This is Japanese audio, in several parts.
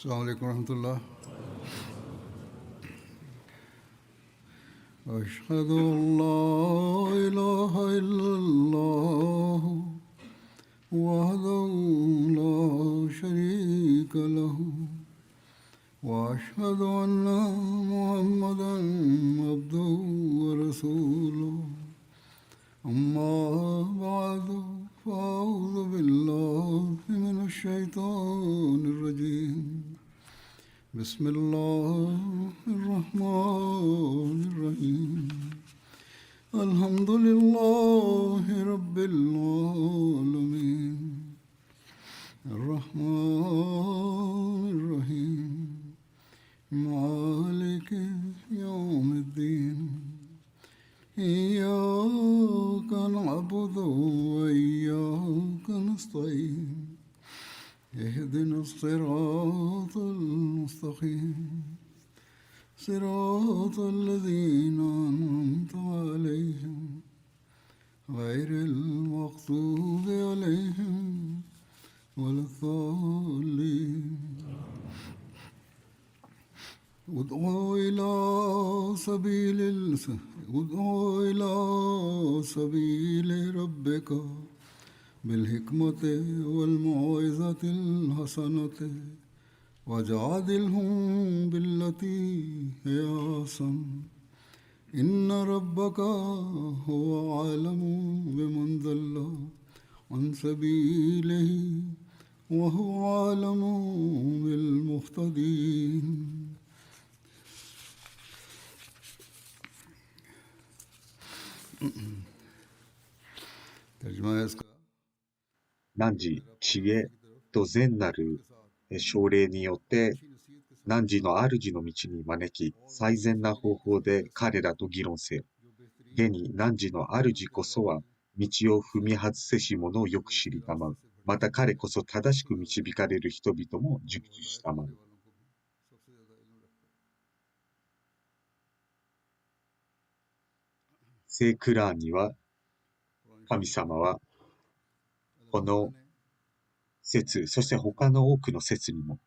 السلام عليكم ورحمة الله. أشهد أن لا إله إلا الله وحده لا شريك له وأشهد أن محمدا عبده ورسوله أما بعد فأعوذ بالله من الشيطان الرجيم بسم الله الرحمن الرحيم الحمد لله رب العالمين الرحمن الرحيم مالك يوم الدين إياك نعبد وإياك نستعين اهدنا الصراط المستقيم صراط الذين أنعمت عليهم غير المغضوب عليهم ولا الضالين ادعوا إلى سبيل ربك بالحكمة والموعظة الحسنة وجادلهم بالتي هي أحسن إن ربك هو أعلم بمن ضل عن سبيله وهو أعلم بالمهتدين. तर्जुमा है इसका।汝、知恵と善なる奨励によって、汝の主の道に招き、最善な方法で彼らと議論せよ。現に汝の主こそは、道を踏み外せし者をよく知りたまう。また彼こそ正しく導かれる人々も熟知したまう。聖クラーンには、神様は、この説、そして他の多くの説にも、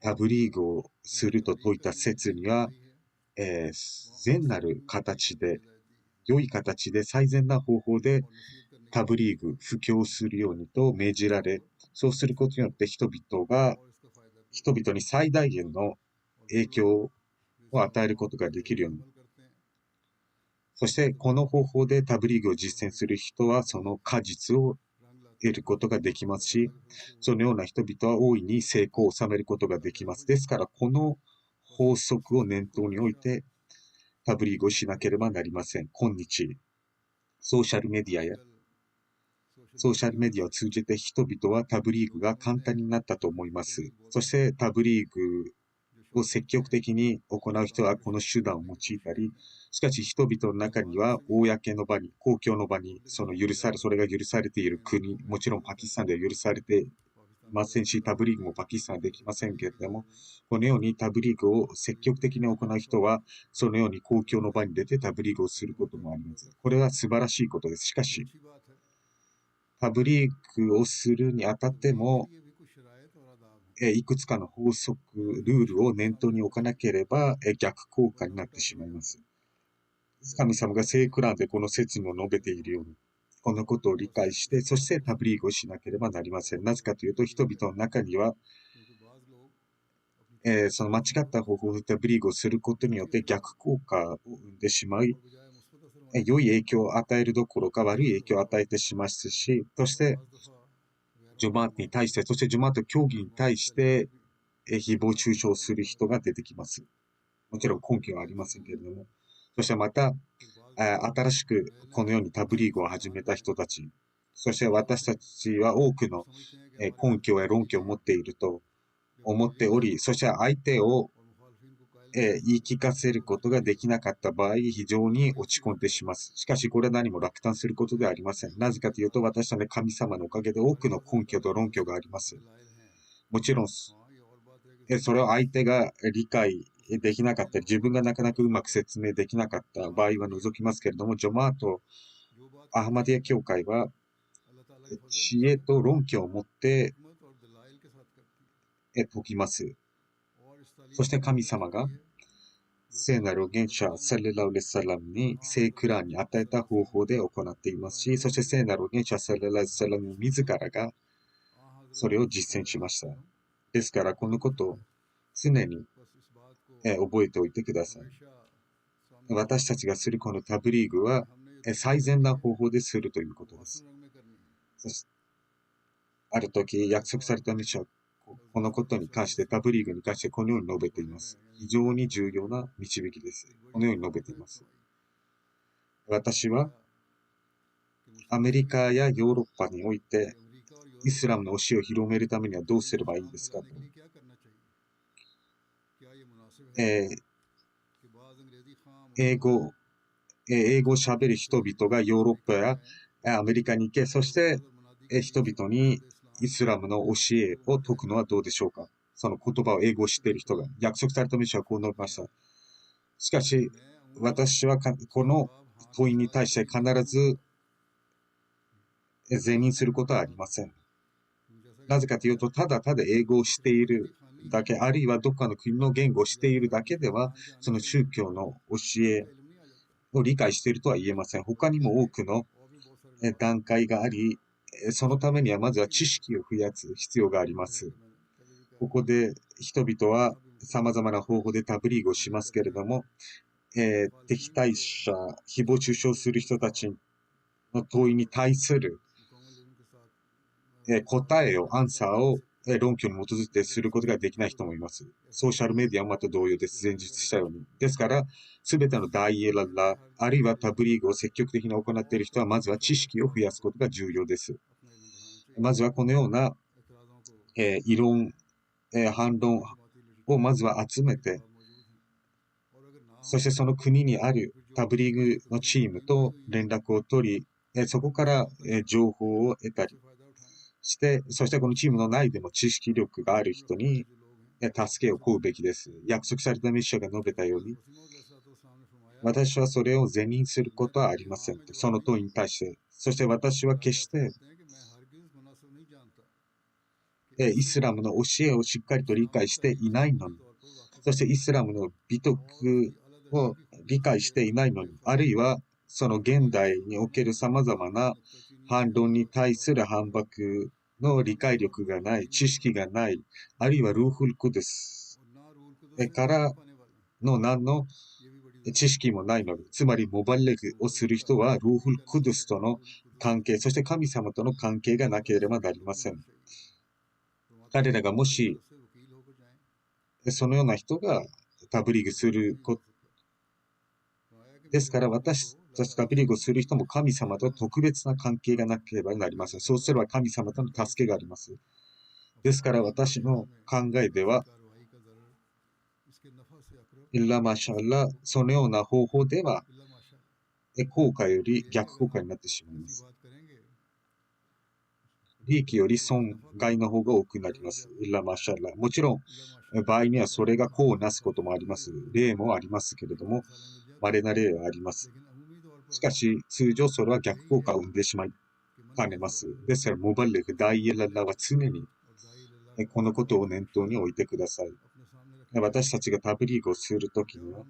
タブリーグをすると説いた説には、善なる形で、良い形で最善な方法でタブリーグ、布教するようにと命じられ、そうすることによって人々に最大限の影響を与えることができるように。そしてこの方法でタブリーグを実践する人はその果実を得ることができますし、そのような人々は大いに成功を収めることができます。ですからこの法則を念頭に置いてタブリーグをしなければなりません。今日、ソーシャルメディアを通じて人々はタブリーグが簡単になったと思います。そしてタブリーグを積極的に行う人はこの手段を用いたり、しかし人々の中には公の場に、公共の場にそれが許されている国、もちろんパキスタンでは許されていませんし、タブリーグもパキスタンはできませんけれども、このようにタブリーグを積極的に行う人は、そのように公共の場に出てタブリーグをすることもあります。これは素晴らしいことです。しかし、タブリーグをするにあたっても、いくつかの法則、ルールを念頭に置かなければ、逆効果になってしまいます。神様が聖クランでこの説にも述べているように、このことを理解して、そしてタブリーグをしなければなりません。なぜかというと、人々の中には、その間違った方法でタブリーグをすることによって逆効果を生んでしまい、良い影響を与えるどころか悪い影響を与えてしまいますし、そして、ジュマートに対して、そしてジュマート教義に対して、誹謗中傷する人が出てきます。もちろん根拠はありませんけれども。そしてまた、新しくこのようにタブリーグを始めた人たち、そして私たちは多くの根拠や論拠を持っていると思っており、そして相手を言い聞かせることができなかった場合、非常に落ち込んでしまいます。しかしこれは何も落胆することではありません。なぜかというと、私たちの神様のおかげで多くの根拠と論拠があります。もちろん、それを相手が理解できなかったり、自分がなかなかうまく説明できなかった場合は除きますけれども、ジョマート・アハマディア教会は、知恵と論拠を持って、説きます。そして神様が聖なる預言者サレラウレサラムに聖クランに与えた方法で行っていますし、そして聖なる預言者サレラウレサラム自らがそれを実践しました。ですからこのことを常に覚えておいてください。私たちがするこのタブリーグは最善な方法でするということです。そしてある時約束されたメシアはこのことに関してタブリーグに関してこのように述べています。非常に重要な導きです。このように述べています。私はアメリカやヨーロッパにおいてイスラムの教えを広めるためにはどうすればいいですかと。英語を喋る人々がヨーロッパやアメリカに行け、そして人々にイスラムの教えを説くのはどうでしょうか。その言葉を英語を知っている人が約束されたメシアはこう述べました。しかし、私はこの問いに対して必ず是認することはありません。なぜかというと、ただただ英語をしているだけ、あるいはどこかの国の言語をしているだけでは、その宗教の教えを理解しているとは言えません。他にも多くの段階があり、そのためにはまずは知識を増やす必要があります。ここで人々は様々な方法でタブリーグをしますけれども、敵対者、誹謗中傷する人たちの問いに対する答えを、アンサーを論拠に基づいてすることができない人もいます。ソーシャルメディアもまた同様です。前述したように。ですから、すべてのダイエララ、あるいはタブリーグを積極的に行っている人は、まずは知識を増やすことが重要です。まずはこのような、異論、反論をまずは集めて、そしてその国にあるタブリーグのチームと連絡を取り、そこから情報を得たりして、そしてこのチームの内でも知識力がある人に助けを請うべきです。約束されたメシアが述べたように、私はそれを是認することはありません。その問いに対して。そして私は決してイスラムの教えをしっかりと理解していないのに、そしてイスラムの美徳を理解していないのに、あるいはその現代における様々な反論に対する反駁の理解力がない、知識がない、あるいはルーフルクドスからの何の知識もないのに、つまりモバレグをする人はルーフルクドスとの関係、そして神様との関係がなければなりません。彼らがもしそのような人がタブリーグすることですから、私たちタブリーグをする人も神様と特別な関係がなければなりません。そうすれば神様との助けがあります。ですから私の考えでは、イッラマシャアラ、そのような方法では、効果より逆効果になってしまいます。利益より損害の方が多くなります。イッラマシャアラ。もちろん、場合にはそれが功をなすこともあります。例もありますけれども、稀な例はあります。しかし、通常それは逆効果を生んでしまいかねます。ですから、モバレグ、ダイエララは常にこのことを念頭に置いてください。私たちがタブリーグをするときには、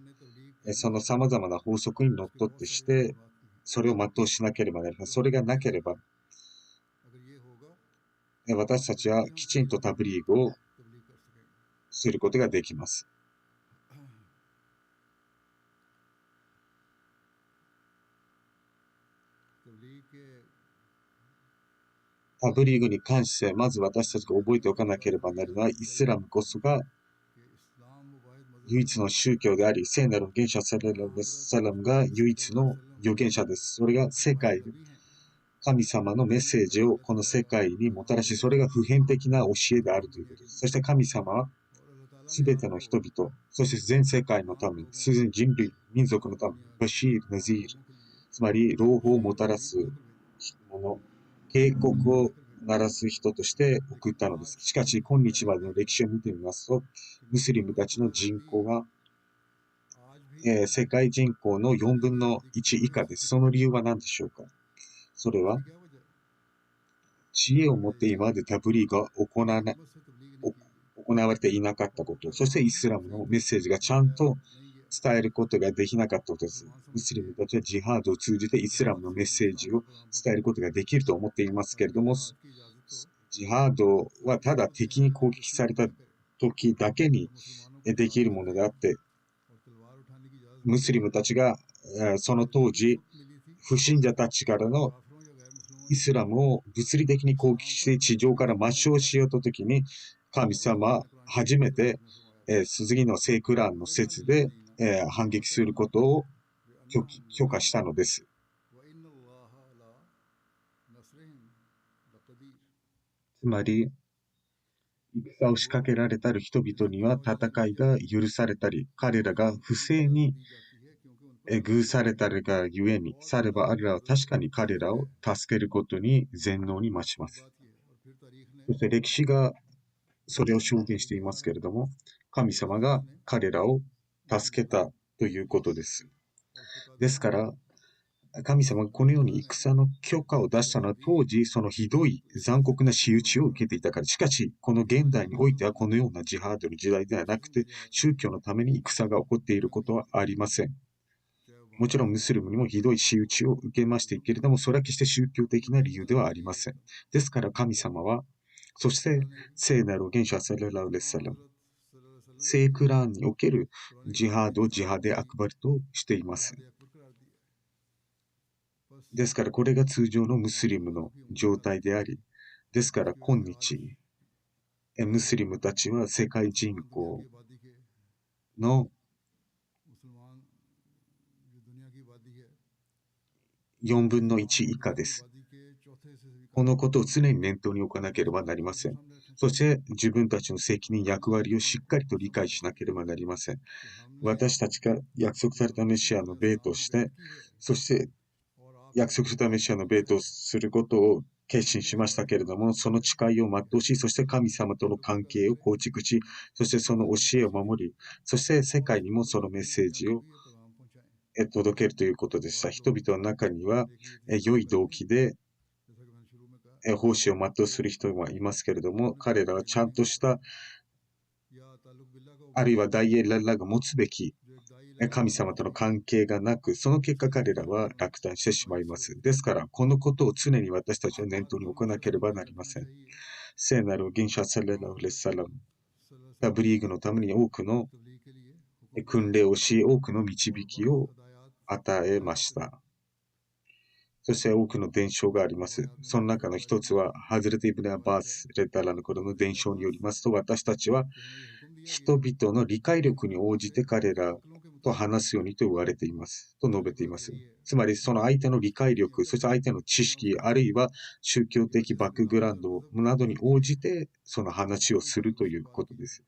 その様々な法則にのっとってして、それを全うしなければなりません。それがなければ、私たちはきちんとタブリーグをすることができます。タブリーグに関して、まず私たちが覚えておかなければなるのは、イスラムこそが唯一の宗教であり、聖なる預言者サレラムサラムが唯一の預言者です。それが世界、神様のメッセージをこの世界にもたらし、それが普遍的な教えであるということです。そして神様は、すべての人々、そして全世界のため、全人類、民族のため、バシール、ナジール、つまり、朗報をもたらすもの、警告を鳴らす人として送ったのです。しかし、今日までの歴史を見てみますと、ムスリムたちの人口が、世界人口の4分の1以下です。その理由は何でしょうか。それは、知恵を持って今までタブリーグが行われていなかったこと、そしてイスラムのメッセージがちゃんと伝えることができなかったことです。ムスリムたちはジハードを通じてイスラムのメッセージを伝えることができると思っていますけれども、ジハードはただ敵に攻撃された時だけにできるものであって、ムスリムたちがその当時、不信者たちからのイスラムを物理的に攻撃して地上から抹消しようときに、神様は初めて、次の聖クランの説で、反撃することを許可したのです。つまり、戦を仕掛けられたる人々には戦いが許されたり、彼らが不正に遇されたるがゆえに、さればアルラは確かに彼らを助けることに全能に増します。そして歴史がそれを証言していますけれども、神様が彼らを助けたということです。ですから、神様がこのように戦の許可を出したのは当時そのひどい残酷な仕打ちを受けていたから。しかし、この現代においてはこのようなジハードの時代ではなくて、宗教のために戦が起こっていることはありません。もちろんムスリムにもひどい仕打ちを受けましてけれども、それは決して宗教的な理由ではありません。ですから神様は、そして聖なる元首サララウレッサラム、聖クラーンにおけるジハードをジハデアクバルとしています。ですからこれが通常のムスリムの状態であり、ですから今日、ムスリムたちは世界人口の4分の1以下です。このことを常に念頭に置かなければなりません。そして自分たちの責任、役割をしっかりと理解しなければなりません。私たちが約束されたメシアのベートをして、そして約束したメシアのベートをすることを決心しましたけれども、その誓いを全うし、そして神様との関係を構築し、そしてその教えを守り、そして世界にもそのメッセージを届けるということでした。人々の中には良い動機で奉仕を全うする人もいますけれども、彼らはちゃんとした、あるいは大エラッラが持つべき神様との関係がなく、その結果彼らは落胆してしまいます。ですから、このことを常に私たちは念頭に置かなければなりません。聖なるギンシャサレラウレサラム、タブリーグのために多くの訓練をし、多くの導きを与えました。そして多くの伝承があります。その中の一つは、ハズレティブネアバース・レタラの頃の伝承によりますと、私たちは人々の理解力に応じて彼らと話すようにと言われています。と述べています。つまり、その相手の理解力、そして相手の知識、あるいは宗教的バックグラウンドなどに応じて、その話をするということです。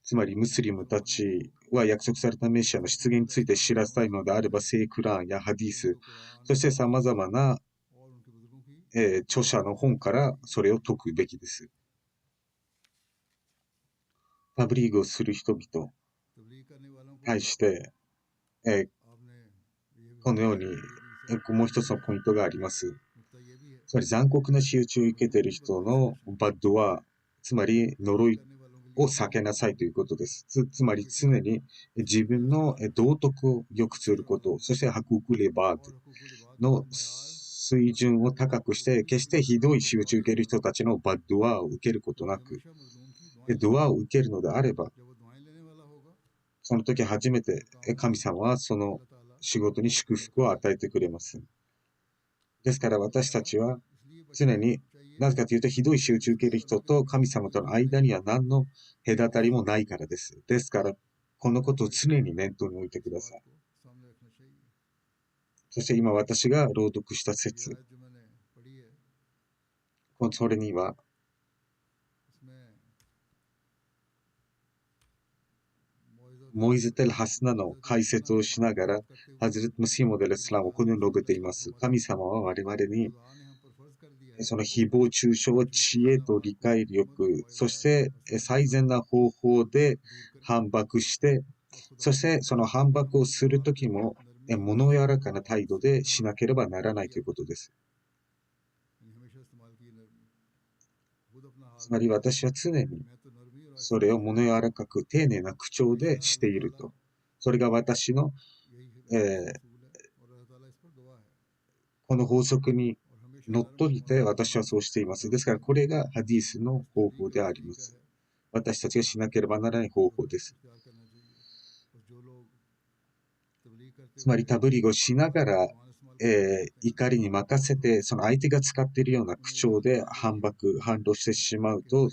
つまり、ムスリムたちは約束されたメシアの出現について知らせたいのであれば、聖クラーンやハディース、そして様々な、著者の本からそれを解くべきです。タブリーグをする人々に対して、このように、もう一つのポイントがあります。つまり残酷な仕打ちを受けている人のバッドは、つまり呪いを避けなさいということです。つまり常に自分の道徳を良くすること、そしてハククレバードの水準を高くして、決してひどい仕打ちを受ける人たちのバッドワーを受けることなく、ドアを受けるのであれば、その時初めて神様はその仕事に祝福を与えてくれます。ですから私たちは常に、なぜかというと、ひどい仕打ちを受ける人と神様との間には何の隔たりもないからです。ですから、このことを常に念頭に置いてください。そして今私が朗読した説、それには、モイズテル・ハスナの解説をしながら、ハズレット・ムシーモデル・イスラムをこのように述べています。神様は我々に、その誹謗中傷を知恵と理解力、そして最善な方法で反駁して、そしてその反駁をするときも、物柔らかな態度でしなければならないということです。つまり私は常にそれを物柔らかく丁寧な口調でしていると。それが私の、この法則にのっとりて私はそうしています。ですからこれがハディースの方法であります。私たちがしなければならない方法です。つまりタブリーグをしながら、怒りに任せて、その相手が使っているような口調で反論してしまうと、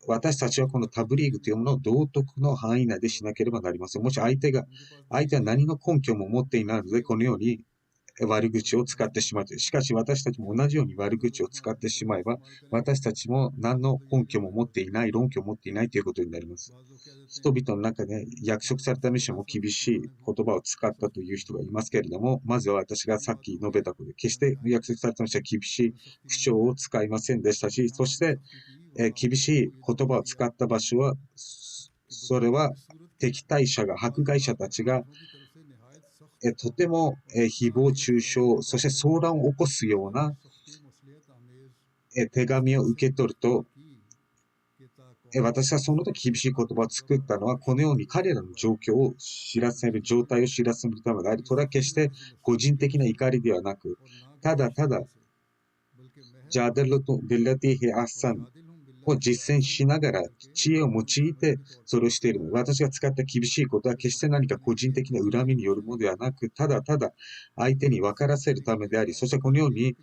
私たちはこのタブリーグというものを道徳の範囲内でしなければなりません。もし相手は何の根拠も持っていないので、このように悪口を使ってしまう。しかし私たちも同じように悪口を使ってしまえば、私たちも何の根拠も持っていない、論拠を持っていないということになります。人々の中で約束されたメシアも厳しい言葉を使ったという人がいますけれども、まずは私がさっき述べたことで、決して約束されたメシアは厳しい口調を使いませんでしたし、そして、厳しい言葉を使った場所は、それは敵対者が、迫害者たちが、とても誹謗中傷、そして騒乱を起こすような手紙を受け取ると、私はその時厳しい言葉を作ったのは、このように彼らの状況を知らせる、状態を知らせるためであり、それは決して個人的な怒りではなく、ただただ、ジャデルとビラティヘアッサンを実践しながら、知恵を用いてそれをしているので、私が使った厳しいことは決して何か個人的な恨みによるものではなく、ただただ相手に分からせるためであり、そしてこのように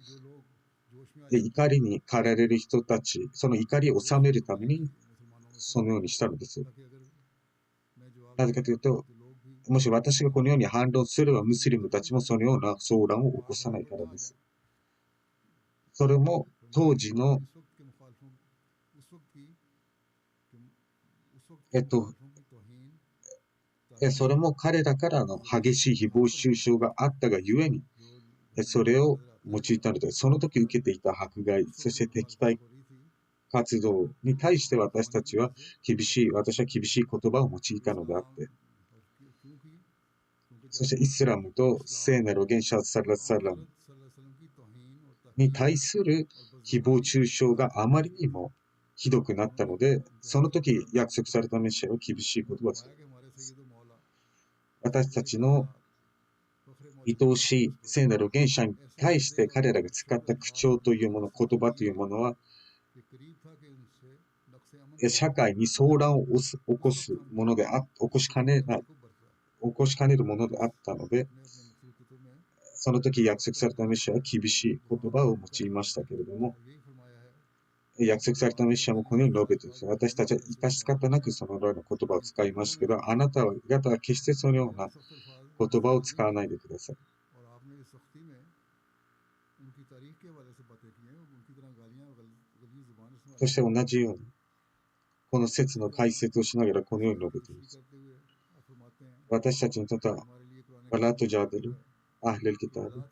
怒りに駆られる人たち、その怒りを収めるためにそのようにしたのです。なぜかというと、もし私がこのように反論すれば、ムスリムたちもそのような騒乱を起こさないからです。それも当時の、それも彼らからの激しい誹謗中傷があったがゆえに、それを用いたので、その時受けていた迫害、そして敵対活動に対して私は厳しい言葉を用いたのであって、そしてイスラムと聖なる元シャサラサラムに対する誹謗中傷があまりにもひどくなったので、その時約束されたメシアは厳しい言葉を使った。私たちの愛おしい聖なる元者に対して彼らが使った口調というもの、言葉というものは、社会に騒乱を起こすもので起こしかねるものであったので、その時約束されたメシアは厳しい言葉を用いましたけれども、約束されたメシアもこのように述べています。私たちは致し方なくそのような言葉を使いましたけど、あなた方は決してそのような言葉を使わないでください。そして同じように、この説の解説をしながらこのように述べています。私たちにとっては、ワラトジャデル、アフレルキタブ、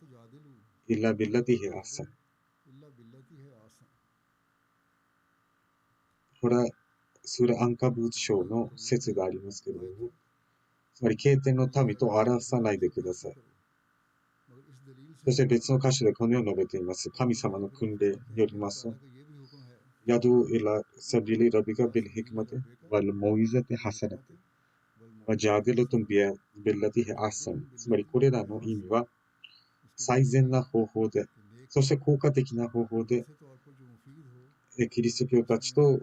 イラビラティヘアサン。これは、スーラ・アンカブーツ書の説がありますけれども、つまり、経典の民と表さないでください。そして別の箇所でこのように述べています。神様の訓令によりますと、ヤドゥイラ・サビリ・ラビカ・ビル・ヒクマテ、ワル・モイザテ・ハサナテ、ワジャデルトン・ビラティヘ・アッサン。つまり、これらの意味は、最善な方法で、そして効果的な方法で、キリスト教たちと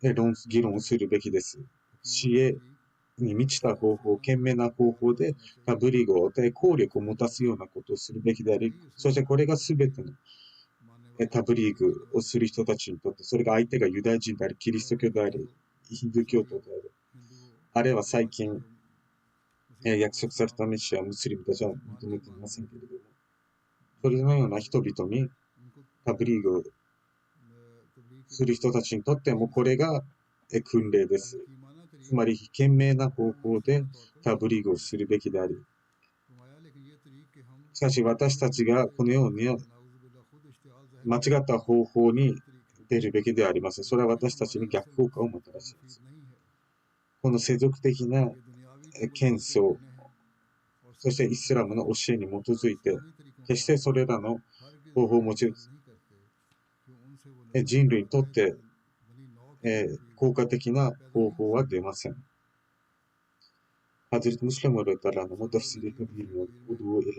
議論するべきです。知恵に満ちた方法、賢明な方法でタブリーグを与え、効力を持たすようなことをするべきであり、そしてこれが全てのタブリーグをする人たちにとって、それが相手がユダヤ人であり、キリスト教であり、ヒンドゥー教徒である。あるいは最近、約束されたメシア、ムスリムたちは認めていませんけれども、それのような人々にタブリーグをする人たちにとってもこれが訓令です。つまり、賢明な方法でタブリーグをするべきであり、しかし私たちがこのように間違った方法に出るべきではありません。それは私たちに逆効果をもたらします。この世俗的な謙遜、そしてイスラムの教えに基づいて、決してそれらの方法を用いて、人類にとって効果的な方法は出ません。حضرت مسلم رضی اللہ عنہ تفسیر کبیر میں ادعو الی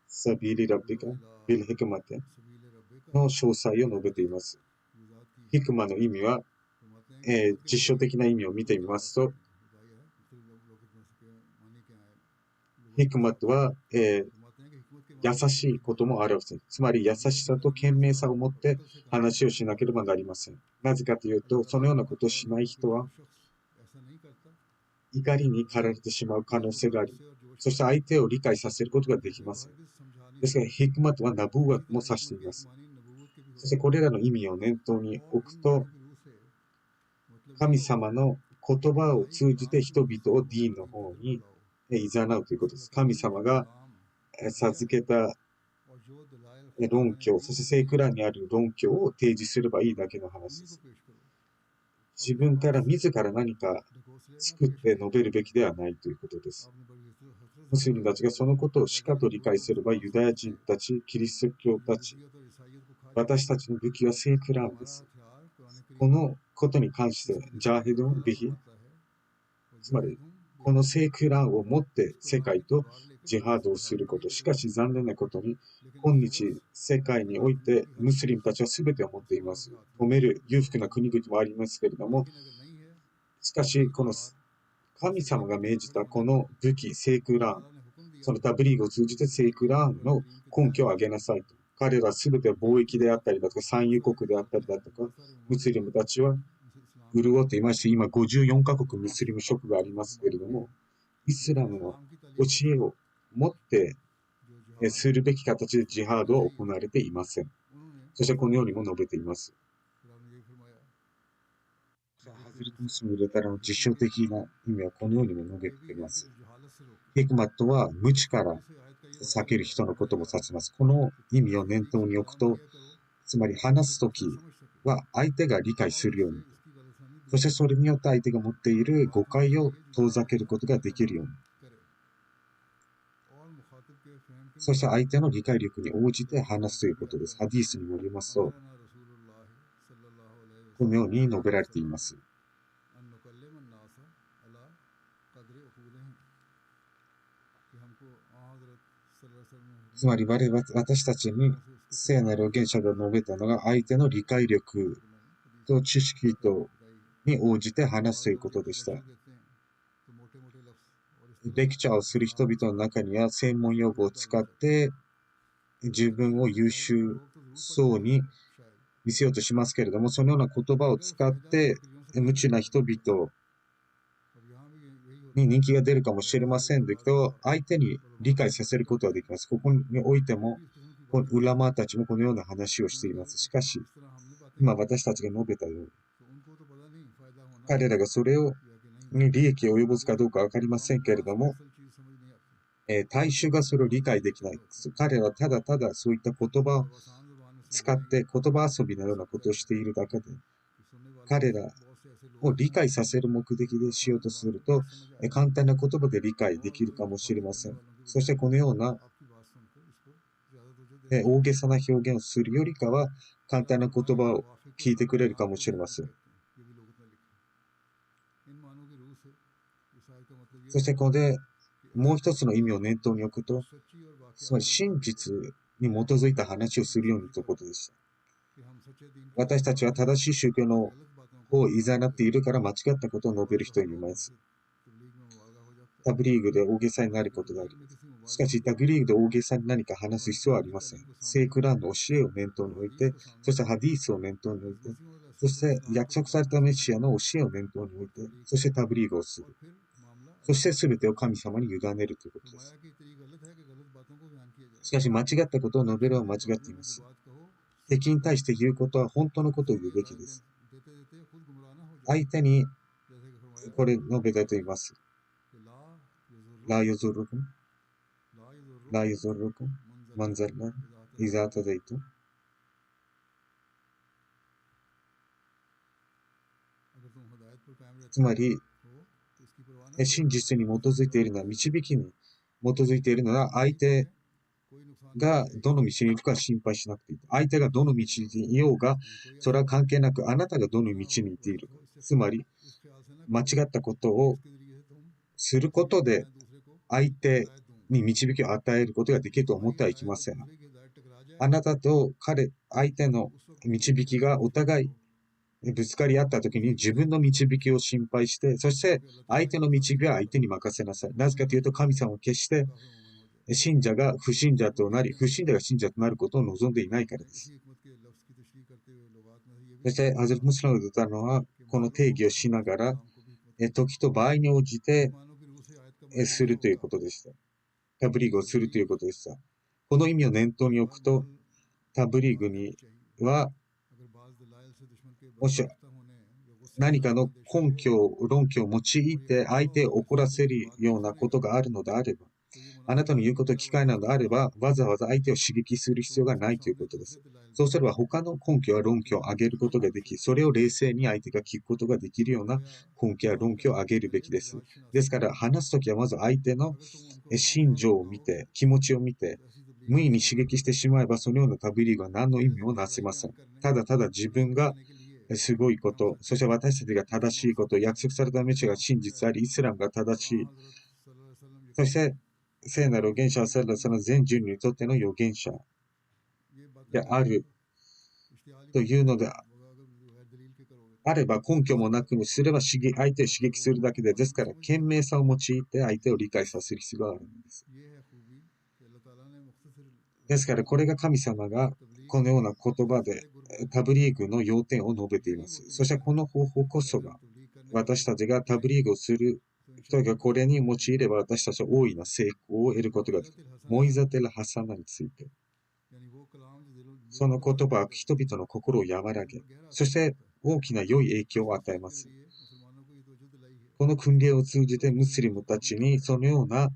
سبیل ربک بالحکمتの詳細を述べています。ヒクマの意味は、実証的な意味を見てみますと、ヒクマとは、優しいことも表す。つまり優しさと賢明さを持って話をしなければなりません。なぜかというと、そのようなことをしない人は、怒りに駆られてしまう可能性があり、そして相手を理解させることができません。ですから、ヒクマとはナブーワも指しています。そしてこれらの意味を念頭に置くと、神様の言葉を通じて人々をディーンの方に誘うということです。神様が授けた論拠、そして聖クランにある論拠を提示すればいいだけの話です。自分から自ら何か作って述べるべきではないということです。ムスリムたちがそのことをしかと理解すれば、ユダヤ人たち、キリスト教たち、私たちの武器は聖クランです。このことに関して、ジャーヘドン・ビヒ、つまり、この聖クランを持って世界とジハードをすること。しかし残念なことに、今日世界においてムスリムたちは全てを持っています。止める裕福な国々もありますけれども、しかしこの神様が命じたこの武器、聖クラン、そのタブリーグを通じて聖クランの根拠を挙げなさいと。彼らすべて貿易であったりだとか、産油国であったりだとか、ムスリムたちは潤っていまして、今54カ国ムスリム諸国がありますけれども、イスラムの教えを持ってするべき形でジハードは行われていません。そしてこのようにも述べています。ハズレト・ムスリム・レタラの実証的な意味はこのようにも述べています。ヒクマットは無知から避ける人のことも指します。この意味を念頭に置くと、つまり話すときは相手が理解するように、そしてそれによって相手が持っている誤解を遠ざけることができるように、そして相手の理解力に応じて話すということです。ハディースにもよりますと、このように述べられています。つまり私たちに聖なる預言者が述べたのが、相手の理解力と知識とに応じて話すということでした。レクチャーをする人々の中には専門用語を使って自分を優秀そうに見せようとしますけれども、そのような言葉を使って無知な人々に人気が出るかもしれませんけど、相手に理解させることはできます。ここにおいても、このウラマーたちもこのような話をしています。しかし、今私たちが述べたように、彼らがそれに利益を及ぼすかどうかわかりませんけれども、大衆がそれを理解できない。彼らはただただそういった言葉を使って言葉遊びのようなことをしているだけで、彼らを理解させる目的でしようとすると、簡単な言葉で理解できるかもしれません。そしてこのような大げさな表現をするよりかは、簡単な言葉を聞いてくれるかもしれません。そしてここでもう一つの意味を念頭に置くと、つまり真実に基づいた話をするようにということでした。私たちは正しい宗教のを誘っているから間違ったことを述べる人にいます。タブリーグで大げさになることがあります。しかし、タブリーグで大げさに何か話す必要はありません。聖クランの教えを念頭に置いて、そしてハディースを念頭に置いて、そして約束されたメシアの教えを念頭に置いて、そしてタブリーグをする。そして全てを神様に委ねるということです。しかし、間違ったことを述べるは間違っています。敵に対して言うことは本当のことを言うべきです。相手にこれ述べたと言います。ラユズルクム、ラユズルクム、マンザルナ、イザータデイト。つまり、真実に基づいているのは、導きに基づいているのは、相手がどの道にいるか心配しなくていい。相手がどの道にいようが、それは関係なく、あなたがどの道にいているか。つまり、間違ったことをすることで、相手に導きを与えることができると思ってはいけません。あなたと相手の導きがお互いぶつかり合った時に自分の導きを心配して、そして相手の導きは相手に任せなさい。なぜかというと、神様は決して信者が不信者となり、不信者が信者となることを望んでいないからです。そして、ハズルムスラムが言ったのは、この定義をしながら、時と場合に応じてするということでした。タブリーグをするということでした。この意味を念頭に置くと、タブリーグには、もし何かの根拠、論拠を用いて相手を怒らせるようなことがあるのであれば、あなたの言うことを聞かないのであれば、わざわざ相手を刺激する必要がないということです。そうすれば他の根拠や論拠を挙げることができ、それを冷静に相手が聞くことができるような根拠や論拠を挙げるべきです。ですから、話すときはまず相手の心情を見て、気持ちを見て、無意に刺激してしまえば、そのようなタブリーグは何の意味もなせません。ただただ自分がすごいこと、そして私たちが正しいこと、約束された道が真実あり、イスラムが正しい、そして聖なる預言者はその全人類にとっての預言者であるというのであれば、根拠もなくもすれば相手を刺激するだけで、ですから賢明さを用いて相手を理解させる必要があるんです。ですからこれが神様がこのような言葉でタブリーグの要点を述べています。そしてこの方法こそが私たちがタブリーグをする人がこれに用いれば私たちは大いな成功を得ることができる。モイザテル・ハサナについて。その言葉は人々の心を和らげ、そして大きな良い影響を与えます。この訓練を通じてムスリムたちにそのような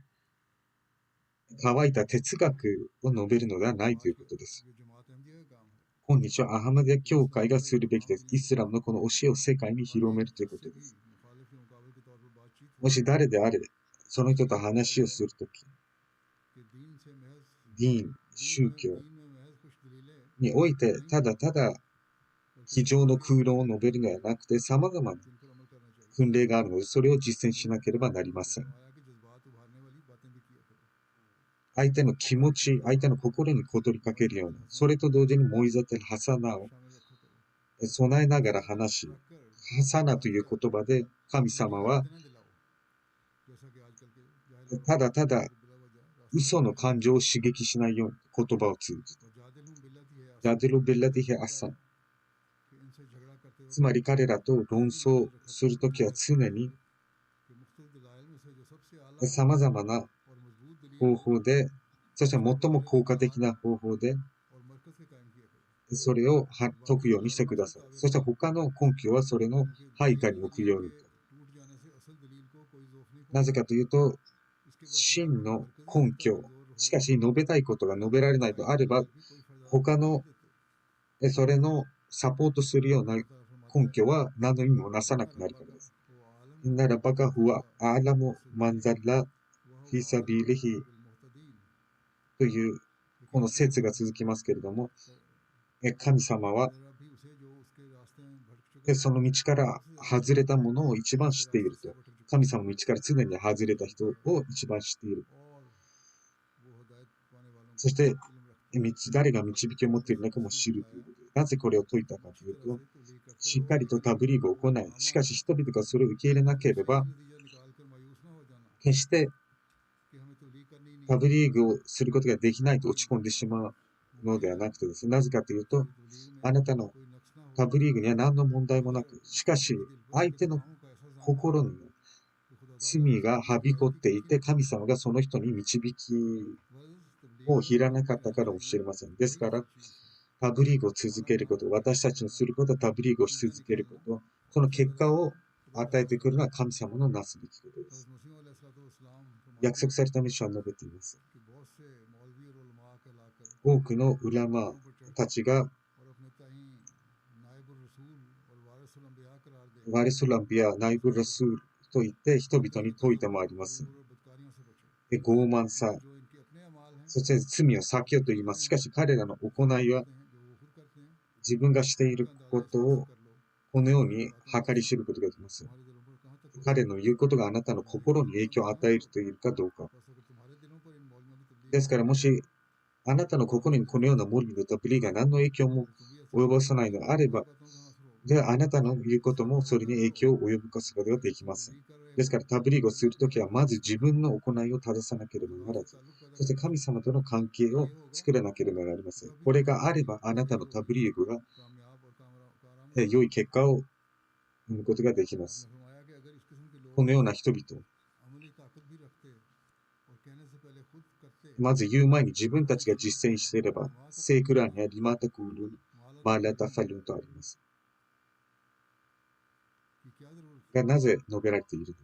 乾いた哲学を述べるのではないということです。今日はアハマディア教会がするべきです。イスラムのこの教えを世界に広めるということです。もし誰であれ、その人と話をするとき、ディーン、宗教において、ただただ机上の空論を述べるのではなくて、様々な訓練があるので、それを実践しなければなりません。相手の気持ち、相手の心に小鳥かけるような、それと同時にモイザテル・ハサナを備えながら話し、ハサナという言葉で神様はただただ嘘の感情を刺激しないように言葉を通じて、ジャデル・ビラディヘ・アサン、つまり彼らと論争するときは常に様々な方法で、そして最も効果的な方法でそれを解くようにしてください。そして他の根拠はそれの配下に置くように。なぜかというと、真の根拠、しかし述べたいことが述べられないとあれば、他のそれのサポートするような根拠は何の意味もなさなくなるからです。インナラバカフはアラムマンザラフィサビリヒというこの説が続きますけれども、神様はその道から外れたものを一番知っていると。神様の道から常に外れた人を一番知っている。そして、誰が導きを持っているのかも知るということで。なぜこれを説いたかというと、しっかりとタブリーグを行い、しかし人々がそれを受け入れなければ、決してタブリーグをすることができないと落ち込んでしまうのではなくてですね、なぜかというと、あなたのタブリーグには何の問題もなく、しかし相手の心に罪がはびこっていて、神様がその人に導きを開かなかったからもしれません。ですから、タブリーグを続けること、私たちのすることはタブリーグをし続けること、この結果を与えてくるのは神様のなすべきことです。約束された道は述べています。多くのウラマたちがワリスランビア、ナイブラスールと言って人々に説いてまいります。傲慢さ、そして罪を避けようと言います。しかし彼らの行いは自分がしていることをこのように計り知ることができます。彼の言うことがあなたの心に影響を与えるというかどうか。ですからもしあなたの心にこのようなモルミのタブリーが何の影響も及ぼさないのであれば、ではあなたの言うこともそれに影響を及ぼすことができません。ですからタブリーグをするときはまず自分の行いを正さなければならず、そして神様との関係を作らなければなりません。これがあればあなたのタブリーグが良い結果を生むことができます。このような人々、まず言う前に自分たちが実践していれば、聖クラーにはリマタクールン、マーラタファルンとあります。がなぜ述べられているのか。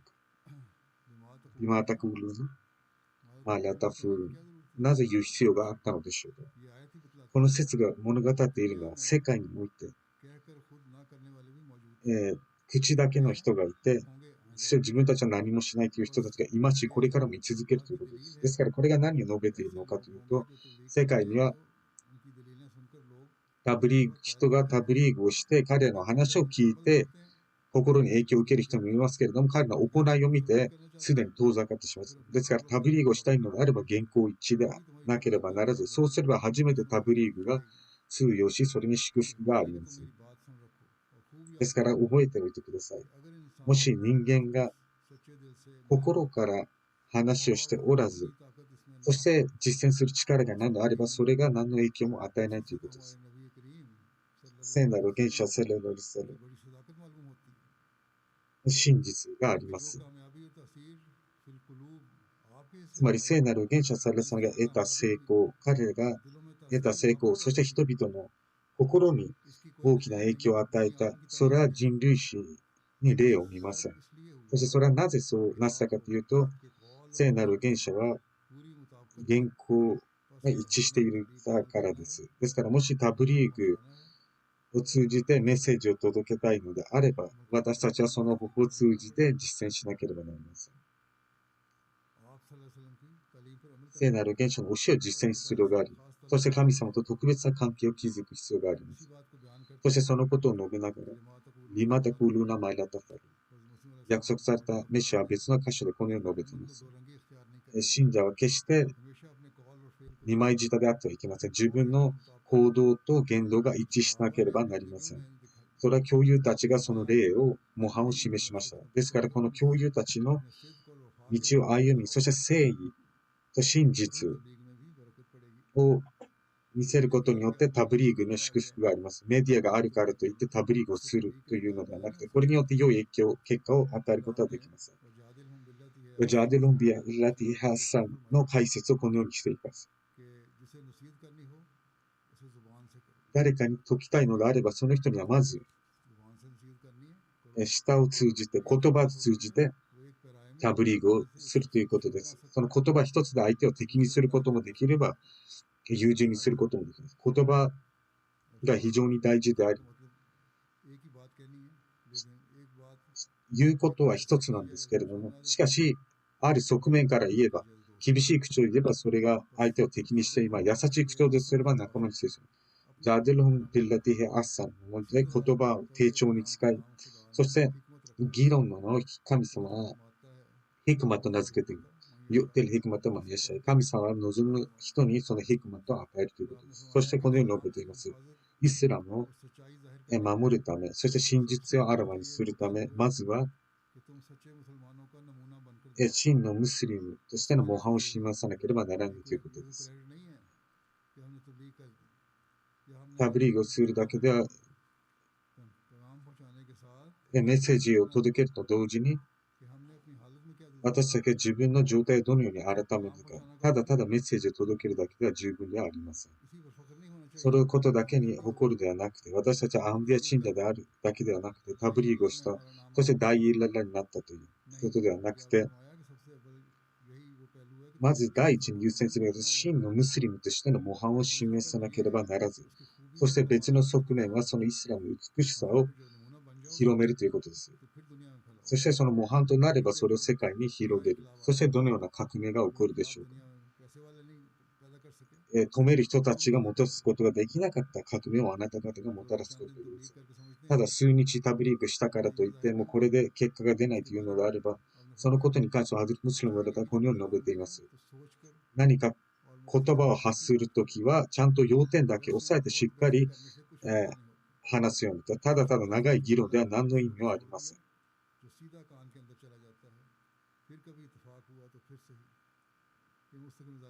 リマタクールン、マーラタフルン、なぜ言う必要があったのでしょうか。この説が物語っているのは世界において、口だけの人がいて、そして自分たちは何もしないという人たちがいますし、これからも居続けるということです。ですからこれが何を述べているのかというと、世界には人がタブリーグをして彼らの話を聞いて心に影響を受ける人もいますけれども、彼らの行いを見てすでに遠ざかってしまいます。ですからタブリーグをしたいのであれば原稿一致でなければならず、そうすれば初めてタブリーグが通用し、それに祝福があります。ですから覚えておいてください。もし人間が心から話をしておらず、そして実践する力が何であれば、それが何の影響も与えないということです。聖なる原者セレロリセレ真実があります。つまり聖なる原者サレさんが得た成功、彼らが得た成功、そして人々の心に大きな影響を与えた、それは人類史に例を見ません。そしてそれはなぜそうなったかというと、聖なる原者は原稿が一致しているからです。ですからもしタブリーグを通じてメッセージを届けたいのであれば、私たちはその方法を通じて実践しなければなりません。聖なる原者の教えを実践する必要があり、そして神様と特別な関係を築く必要があります。そしてそのことを述べながら、リマタクルーナマイラタファル。約束されたメシアは別の箇所でこのように述べています。信者は決して二枚舌であってはいけません。自分の行動と言動が一致しなければなりません。それは教友たちがその例を、模範を示しました。ですからこの教友たちの道を歩み、そして誠意と真実を見せることによってタブリーグの祝福があります。メディアがあるからといってタブリーグをするというのではなくて、これによって良い結果を与えることはできます。ジャデルンビア・ラティハさんの解説をこのようにしています。誰かに説きたいのであれば、その人にはまず、舌を通じて、言葉を通じて、タブリーグをするということです。その言葉一つで相手を敵にすることもできれば、友人にすることもできます。言葉が非常に大事であり、言うことは一つなんですけれども、しかし、ある側面から言えば、厳しい口調で言えば、それが相手を敵にして、優しい口調ですれば仲間にする。ジャデルン・ビラティヘ・アッサンので言葉を丁重に使い、そして議論の神様はヒクマと名付けている。ユテルヒクマとマニアシャイ。神様は望む人にそのヒクマと与えるということです。そしてこのように述べています。イスラムを守るため、そして真実をあらわにするため、まずは真のムスリムとしての模範を示さなければならないということです。タブリーグをするだけでは、メッセージを届けると同時に、私たちが自分の状態をどのように改めるか、ただただメッセージを届けるだけでは十分ではありません。そのことだけに誇るではなくて、私たちはアンビア信者であるだけではなくて、タブリーグをした、そして大イララになったということではなくて、まず第一に優先するのは真のムスリムとしての模範を示さなければならず、そして別の側面はそのイスラムの美しさを広めるということです。そしてその模範となればそれを世界に広げる。そしてどのような革命が起こるでしょうか。止める人たちがもたらすことができなかった革命をあなた方がもたらすことです。ただ数日タブリーグしたからといって、もうこれで結果が出ないというのであれば、そのことに関してはハズレット・ムスリムがこのように述べています。何か言葉を発するときは、ちゃんと要点だけ押さえてしっかり、話すように。ただただ長い議論では何の意味はありません。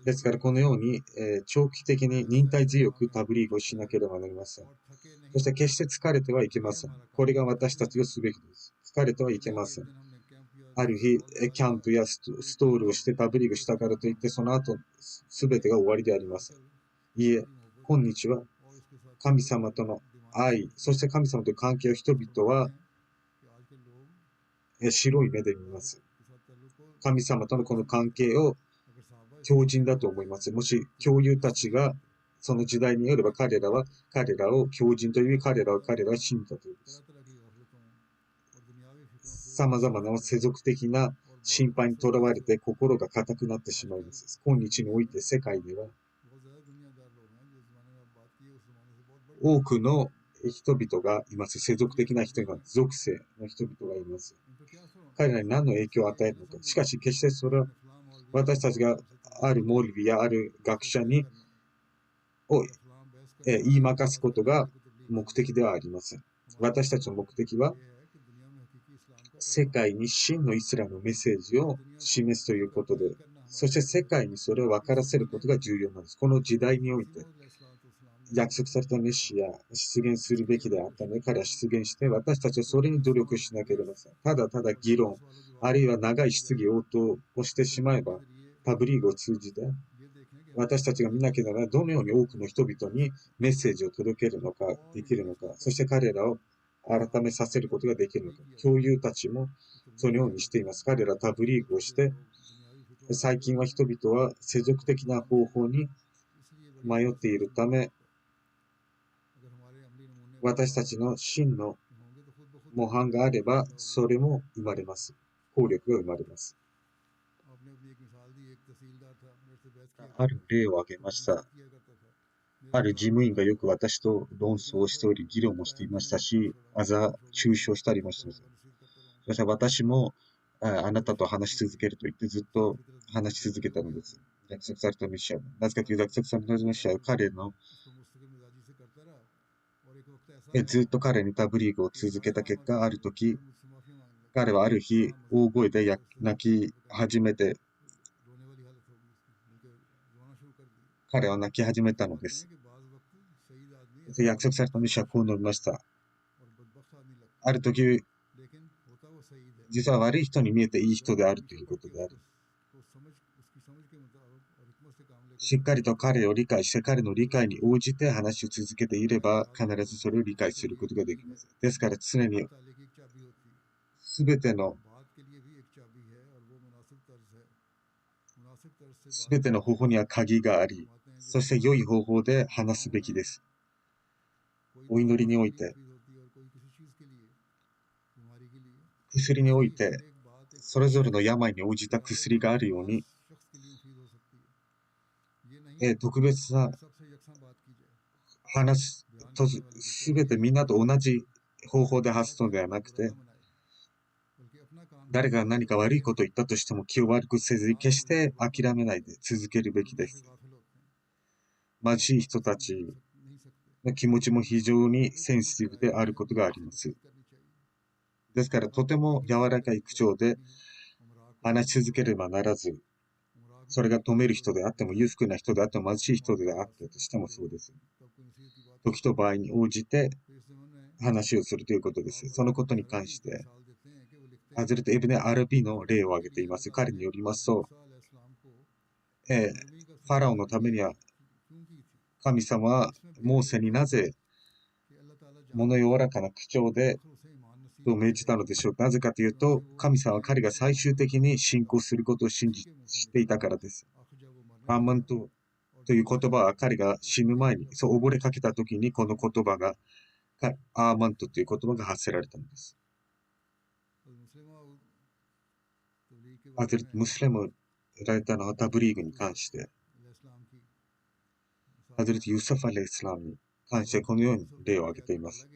ですからこのように、長期的に忍耐強くタブリーグをしなければなりません。そして決して疲れてはいけません。これが私たちがすべきです。疲れてはいけません。ある日、キャンプやストールをしてタブリーグしたからといって、その後、すべてが終わりではありません。いいえ、今日は神様との愛、そして神様との関係を人々は白い目で見ます。神様とのこの関係を強靭だと思います。もし教友たちがその時代によれば彼らを強靭という彼らは信じたということです。様々な世俗的な心配にとらわれて心が固くなってしまいます。今日において世界では多くの人々がいます。世俗的な人が、属性の人々がいます。彼らに何の影響を与えるのか。しかし決してそれは私たちがあるモルビやある学者を言いまかすことが目的ではありません。私たちの目的は世界に真のイスラムのメッセージを示すということで、そして世界にそれを分からせることが重要なんです。この時代において約束されたメシア出現するべきであったので、彼は出現して、私たちはそれに努力しなければなりません。ただただ議論、あるいは長い質疑応答をしてしまえば、タブリーグを通じて、私たちが見なければどのように多くの人々にメッセージを届けるのか、できるのか、そして彼らを改めさせることができるのか。教友たちもそのようにしています。彼らタブリーグをして、最近は人々は世俗的な方法に迷っているため、私たちの真の模範があれば、それも生まれます。効力が生まれます。ある例を挙げました。ある事務員がよく私と論争をしており、議論もしていましたし、中傷したりもしていました。そして私も、あなたと話し続けると言ってずっと話し続けたのです。約束されたメシア。なぜかというと約束されたメシアは彼のずっと彼にタブリーグを続けた結果、ある時、彼はある日、大声で泣き始めて、彼は泣き始めたのです。約束されたメシアはこう述べました。ある時、実は悪い人に見えていい人であるということである。しっかりと彼を理解して、彼の理解に応じて話を続けていれば、必ずそれを理解することができます。ですから常に、すべての方法には鍵があり、そして良い方法で話すべきです。お祈りにおいて、薬において、それぞれの病に応じた薬があるように、特別な話すと、すべてみんなと同じ方法で話すのではなくて、誰が何か悪いことを言ったとしても気を悪くせずに決して諦めないで続けるべきです。貧しい人たちの気持ちも非常にセンシティブであることがあります。ですからとても柔らかい口調で話し続ければならず、それが止める人であっても裕福な人であっても貧しい人であったとしてもそうです。時と場合に応じて話をするということです。そのことに関してハズレト・イブネ・アラビの例を挙げています。彼によりますと、ファラオのためには神様はモーセになぜ物柔らかな口調でと命じたのでしょうか。なぜかというと、神様は彼が最終的に信仰することを知っていたからです。アーマントという言葉は彼が死ぬ前に、そう溺れかけた時にこの言葉が、アーマントという言葉が発せられたのです。ハズレト・ムスリム・ライタのタブリーグに関して、ハズレト・ユースフ・アレイスラムに関してこのように例を挙げています。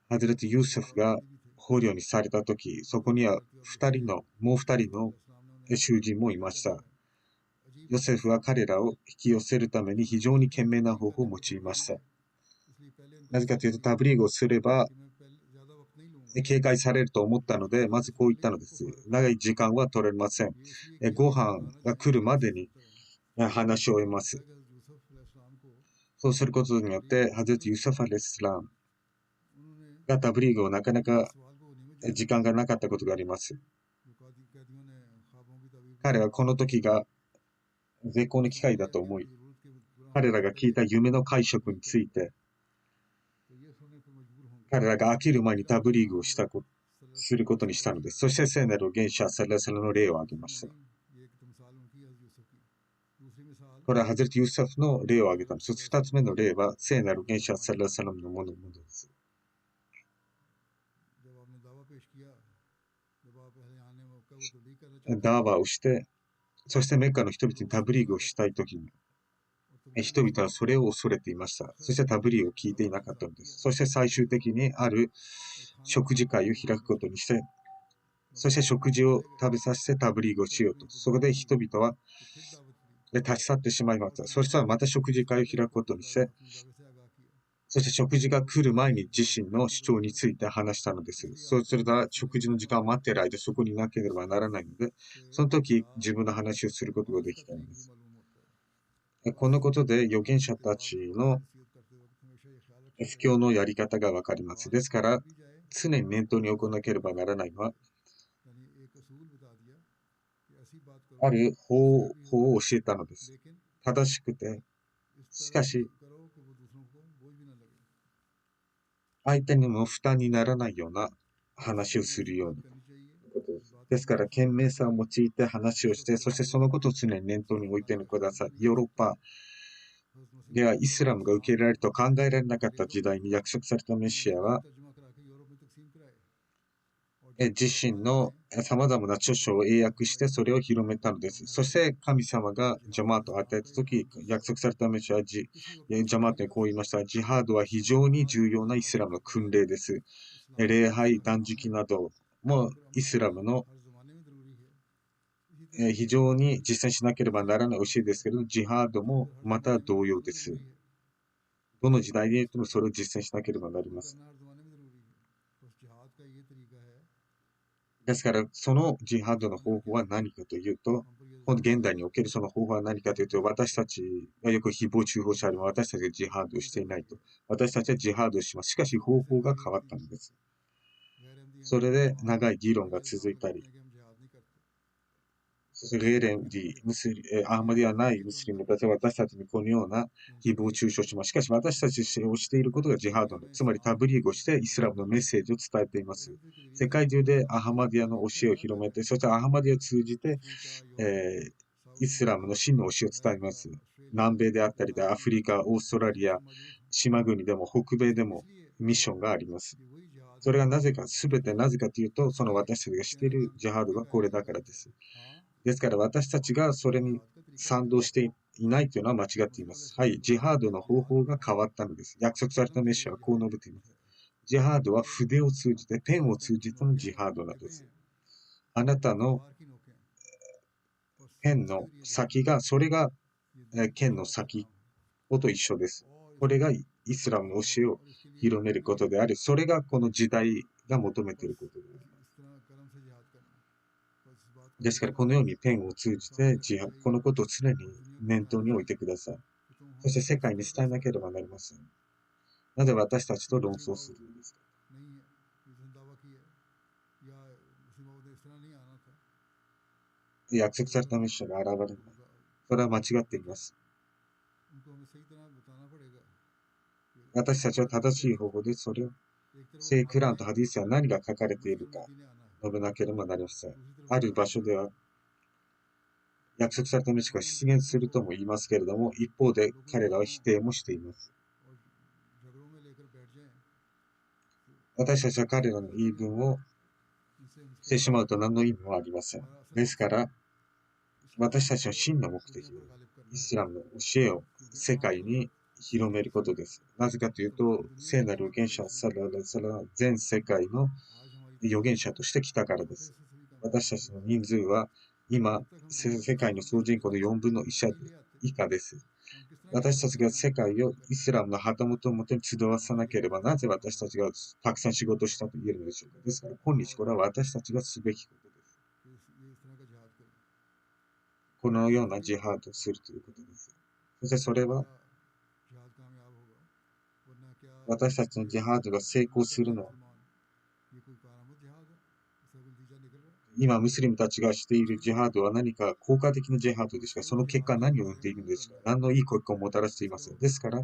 ハズレト・ユースフが捕虜にされたとき、そこにはもう二人の囚人もいました。ヨセフは彼らを引き寄せるために非常に賢明な方法を用いました。なぜかというと、タブリーグをすれば警戒されると思ったので、まずこう言ったのです。長い時間は取れません。ご飯が来るまでに話を終えます。そうすることによって、ハズレト・ユースフ・アレイスラムがタブリーグをなかなか時間がなかったことがあります。彼はこの時が絶好の機会だと思い、彼らが聞いた夢の解釈について、彼らが飽きる前にタブリーグをすることにしたのです。そして聖なる元首サラサラの例を挙げました。これはハズレト・ユースフの例を挙げたのです。そして二つ目の例は聖なる元首サラサラのものです。ダーワをして、そしてメッカの人々にタブリーグをしたいときに、人々はそれを恐れていました。そしてタブリーグを聞いていなかったのです。そして最終的にある食事会を開くことにして、そして食事を食べさせてタブリーグをしようと。そこで人々は立ち去ってしまいました。そしたらまた食事会を開くことにして、そして食事が来る前に自身の主張について話したのです。そうすると食事の時間を待っている間、そこにいなければならないので、その時自分の話をすることができたのです。このことで預言者たちの布教のやり方がわかります。ですから、常に念頭に置かなければならないのは、ある方法を教えたのです。正しくて、しかし、相手にも負担にならないような話をするように。ですから、賢明さを用いて話をして、そしてそのことを常に念頭に置いてください。ヨーロッパではイスラムが受け入れられると考えられなかった時代に約束されたメシアは、自身の様々な著書を英訳してそれを広めたのです。そして神様がジャマートを与えたとき、約束されたメシアはジャマートにこう言いました。ジハードは非常に重要なイスラムの訓令です。礼拝、断食などもイスラムの非常に実践しなければならない教えですけれど、ジハードもまた同様です。どの時代でもそれを実践しなければなります。ですから、そのジハードの方法は何かというと、現代におけるその方法は何かというと、私たちがよく誹謗中傷者でも私たちがジハードをしていないと。私たちはジハードをします。しかし方法が変わったのです。それで長い議論が続いたり、ゲーレンディ、アーマディはないムスリムたちは私たちにこのような誹謗中傷します。しかし私たちをしていることがジハードつまりタブリーグをしてイスラムのメッセージを伝えています。世界中でアハマディアの教えを広めて、そしてアハマディアを通じて、イスラムの真の教えを伝えます。南米であったりでアフリカ、オーストラリア、島国でも北米でもミッションがあります。それがなぜか、すべてなぜかというと、その私たちがしているジハードがこれだからです。ですから私たちがそれに賛同していないというのは間違っています。はい、ジハードの方法が変わったのです。約束されたメッシャはこう述べています。ジハードは筆を通じて、ペンを通じてのジハードなんです。あなたのペンの先が、それが剣の先と一緒です。これがイスラムの教えを広めることであり、それがこの時代が求めていることであります。ですから、このようにペンを通じてこのことを常に念頭に置いてください。そして世界に伝えなければなりません。なぜ私たちと論争するのですか？約束されたメッシャが現れない。それは間違っています。私たちは正しい方法でそれを、聖クランとハディスは何が書かれているか述べなければなりません。ある場所では、約束されたメッシャが出現するとも言いますけれども、一方で彼らは否定もしています。私たちは彼らの言い分をしてしまうと何の意味もありません。ですから、私たちの真の目的イスラムの教えを世界に広めることです。なぜかというと、聖なる預言者サララサラ全世界の預言者として来たからです。私たちの人数は今、世界の総人口の4分の1以下です。私たちが世界をイスラムの旗本をもとに集わさなければ、なぜ私たちがたくさん仕事をしたと言えるのでしょうか。ですから、今日これは私たちがすべきことです。このようなジハードをするということです。そしてそれは、私たちのジハードが成功するのは、今、ムスリムたちがしているジハードは何か効果的なジハードですが、その結果何を生んでいるのですか。何のいい結果をもたらしていません。ですから、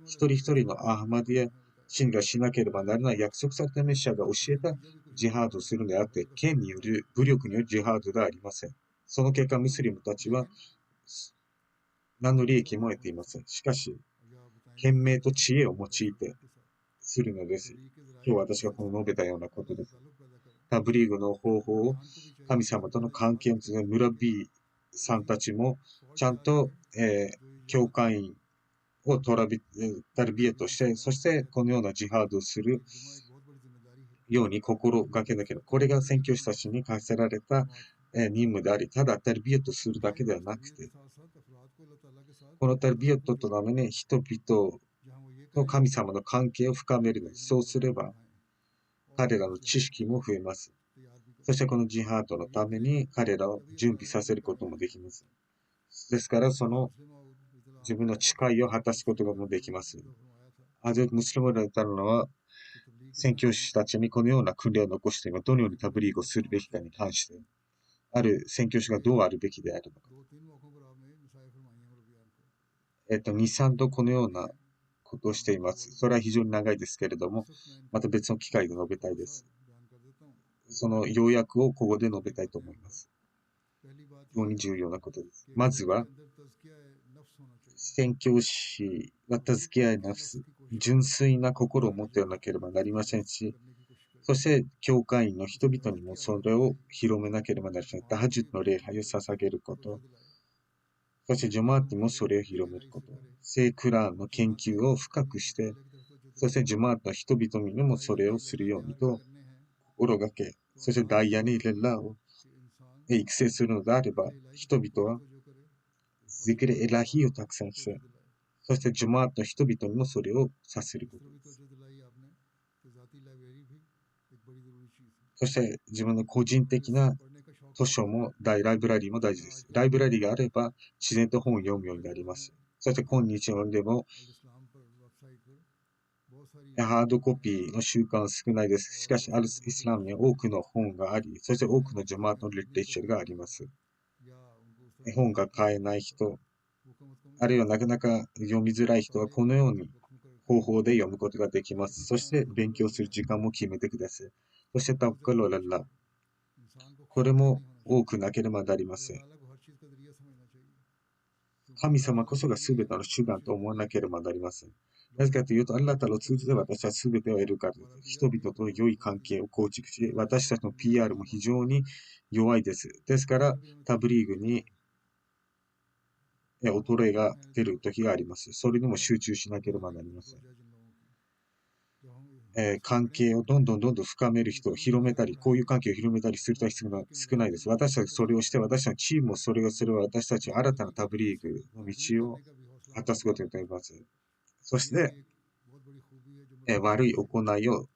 一人一人のアハマディア信がしなければならない約束されたメシアが教えたジハードをするのであって、剣による武力によるジハードではありません。その結果、ムスリムたちは何の利益も得ていません。しかし、賢明と知恵を用いてするのです。今日私がこの述べたようなことです。タブリーグの方法を神様との関係を続けるムラビーさんたちもちゃんと、教会員をタルビエとして、そしてこのようなジハードをするように心がけなければ、これが宣教師たちに課せられた任務であり、ただタルビエとするだけではなくて、このタルビエとのために人々と神様の関係を深めるのです。そうすれば、彼らの知識も増えます。そしてこのジハードのために彼らを準備させることもできます。ですから、その自分の誓いを果たすこともできます。ハゼルト・ムスリムラたのは、宣教師たちにこのような訓練を残しています。どのようにタブリーグをするべきかに関して、ある宣教師がどうあるべきであるのか。2、3度このようなことをしています。それは非常に長いですけれども、また別の機会で述べたいです。その要約をここで述べたいと思います。非常に重要なことです。まずは、宣教師は助け合いナフス、純粋な心を持っていなければなりませんし、そして、教会員の人々にもそれを広めなければなりません。タハジュッドの礼拝を捧げること、そしてジョマーティもそれを広めること、聖クラーンの研究を深くして、そしてジョマーテの人々にもそれをするようにと心がけ、そしてダイヤニ・レッラーを育成するのであれば、人々はゼクレ・エラヒーをたくさんして、そしてジュマートの人々にもそれをさせることです。そして自分の個人的な図書もライブラリーも大事です。ライブラリーがあれば自然と本を読むようになります。そして今日でもハードコピーの習慣は少ないです。しかし、アルス・イスラムには多くの本があり、そして多くのジャマートのリテレチャーがあります。本が買えない人、あるいはなかなか読みづらい人はこのように方法で読むことができます。そして勉強する時間も決めてください。そしてタッカルアラッラ。これも多くなければなりません。神様こそが全ての手段と思わなければなりません。なぜかというと、アッラタを通じて私は全てを得るからです。人々と良い関係を構築し、私たちの PR も非常に弱いです。ですから、タブリーグに衰えが出る時があります。それにも集中しなければなりません。関係をどんどん深める人を広めたり、こういう関係を広めたりする人は少ないです。私たちそれをして、私たちのチームもそれをすれば、私たちは新たなタブリーグの道を果たすことになります。そして、悪い行いを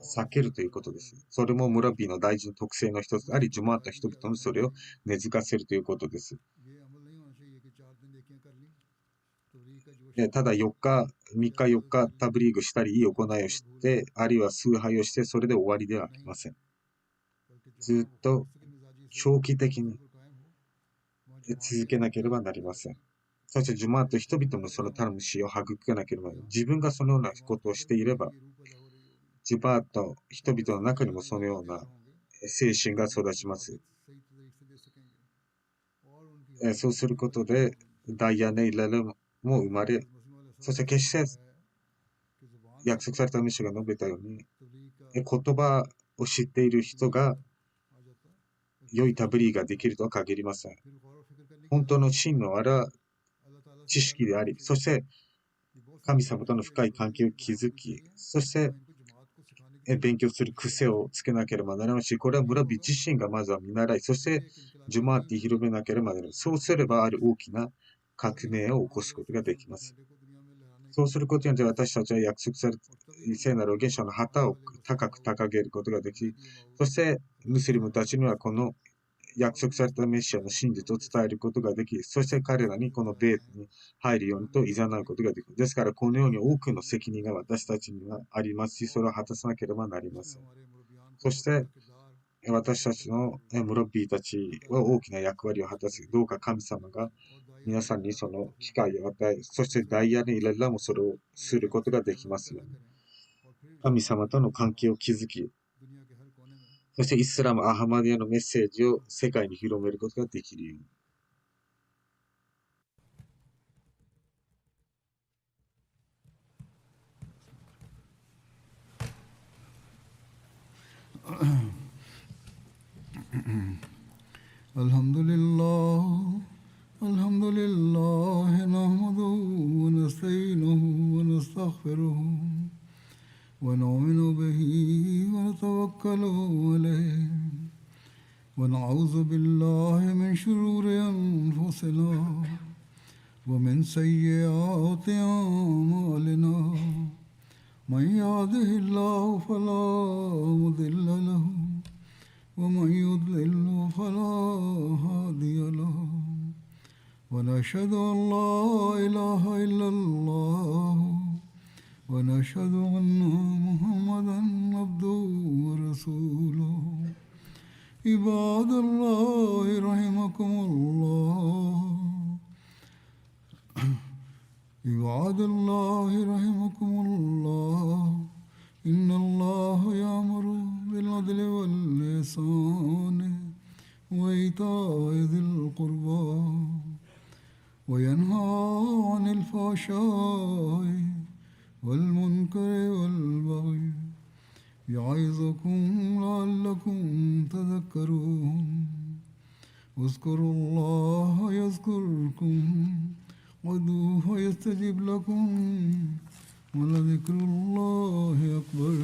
避けるということです。それもムラビーの大事な特性の一つであり、ジュマート人々にそれを根付かせるということです。ただ4日、3日、4日タブリーグしたり、いい行いをして、あるいは崇拝をして、それで終わりではありません。ずっと長期的に続けなければなりません。そしてジュマート人々もその魂を育かなければなりません。自分がそのようなことをしていれば、ジュマート人々の中にもそのような精神が育ちます。そうすることで、ダイヤネイラルも生まれ、そして決して約束されたメシが述べたように、言葉を知っている人が良いタブリーができるとは限りません。本当の真のあら知識であり、そして神様との深い関係を築き、そして勉強する癖をつけなければならないし、これはムラビ自身がまずは見習い、そしてジュマーティ広めなければならない。そうすればある大きな革命を起こすことができます。そうすることによって私たちは約束された聖なる預言者の旗を高く掲げることができ、そしてムスリムたちにはこの約束されたメシアの真実を伝えることができ、そして彼らにこのベートに入るようにと誘うことができる。ですから、このように多くの責任が私たちにはありますし、それを果たさなければなりません。そして、私たちのムロッビーたちは大きな役割を果たす。どうか神様が皆さんにその機会を与え、そしてダイヤにイララもそれをすることができますように。神様との関係を築き、そしてイスラム・アハマディアのメッセージを世界に広めることができるように。الحمد لله الحمد لله نحمده ونستعينه ونستغفره ونؤمن به ونتوكل عليه ونعوذ بالله من شرور أنفسنا ومن سيئات أعمالنا من يهده الله فلا مضل له ومن يضلل فلا هادي له ونشهد أن لا إله إلا الله ونشهد أن محمدا عبده ورسوله عباد الله رحمكم الله عباد الله رحمكم الله إن الله يأمر بالعدل والإحسان وإيتاء ذي القربى وينهى عن الفحشاء والمنكر والبغي يعظكم لعلكم تذكرون اذكروا الله يذكركم وادعوه يستجب لكم ولذكر الله أكبر